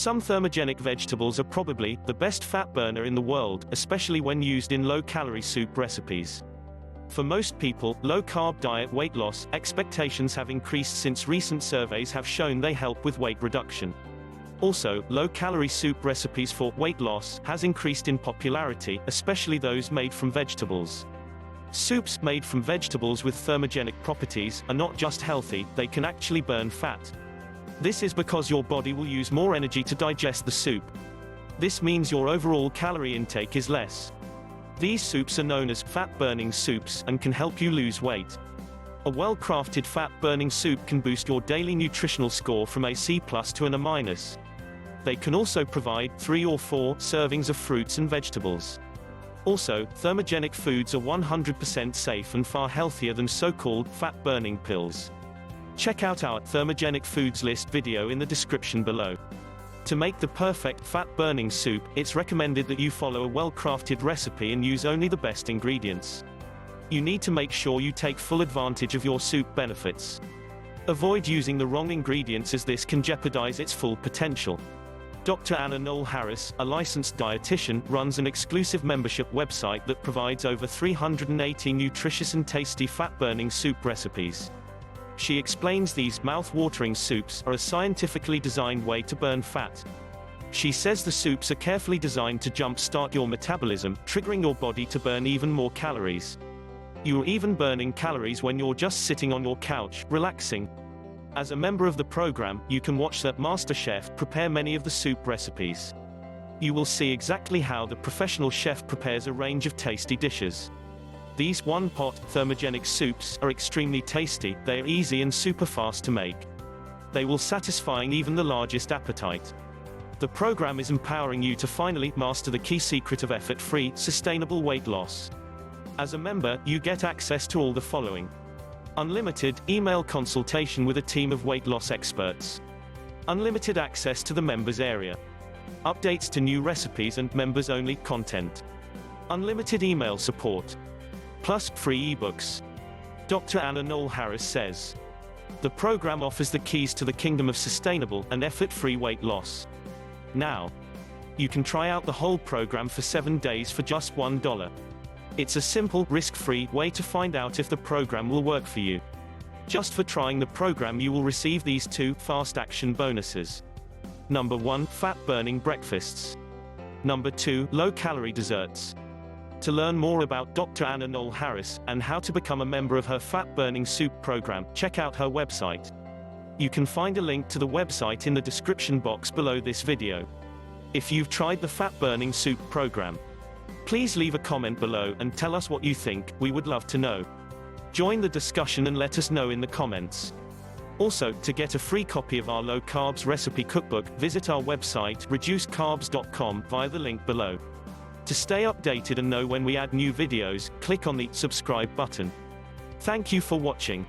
Some thermogenic vegetables are probably the best fat burner in the world, especially when used in low-calorie soup recipes. For most people, low-carb diet weight loss expectations have increased since recent surveys have shown they help with weight reduction. Also, low-calorie soup recipes for weight loss has increased in popularity, especially those made from vegetables. Soups made from vegetables with thermogenic properties are not just healthy, they can actually burn fat. This is because your body will use more energy to digest the soup. This means your overall calorie intake is less. These soups are known as fat-burning soups and can help you lose weight. A well-crafted fat-burning soup can boost your daily nutritional score from a C+ to an A-. They can also provide 3 or 4 servings of fruits and vegetables. Also, thermogenic foods are 100% safe and far healthier than so-called fat-burning pills. Check out our Thermogenic Foods List video in the description below. To make the perfect fat-burning soup, it's recommended that you follow a well-crafted recipe and use only the best ingredients. You need to make sure you take full advantage of your soup benefits. Avoid using the wrong ingredients as this can jeopardize its full potential. Dr. Anna Noel Harris, a licensed dietitian, runs an exclusive membership website that provides over 380 nutritious and tasty fat-burning soup recipes. She explains these mouth-watering soups are a scientifically designed way to burn fat. She says the soups are carefully designed to jump-start your metabolism, triggering your body to burn even more calories. You're even burning calories when you're just sitting on your couch, relaxing. As a member of the program, you can watch the master chef prepare many of the soup recipes. You will see exactly how the professional chef prepares a range of tasty dishes. These one-pot, thermogenic soups are extremely tasty, they are easy and super fast to make. They will satisfy even the largest appetite. The program is empowering you to finally master the key secret of effort-free, sustainable weight loss. As a member, you get access to all the following: unlimited email consultation with a team of weight loss experts, unlimited access to the members area, updates to new recipes and members-only content, unlimited email support, plus free ebooks. Dr. Anna Noel Harris says, the program offers the keys to the kingdom of sustainable and effort-free weight loss. Now, you can try out the whole program for 7 days for just $1. It's a simple, risk-free way to find out if the program will work for you. Just for trying the program you will receive these 2 fast action bonuses. Number 1, fat-burning breakfasts. Number 2, low-calorie desserts. To learn more about Dr. Anna Noel Harris, and how to become a member of her fat-burning soup program, check out her website. You can find a link to the website in the description box below this video. If you've tried the fat-burning soup program, please leave a comment below and tell us what you think, we would love to know. Join the discussion and let us know in the comments. Also, to get a free copy of our low carbs recipe cookbook, visit our website, reducecarbs.com, via the link below. To stay updated and know when we add new videos, click on the subscribe button. Thank you for watching.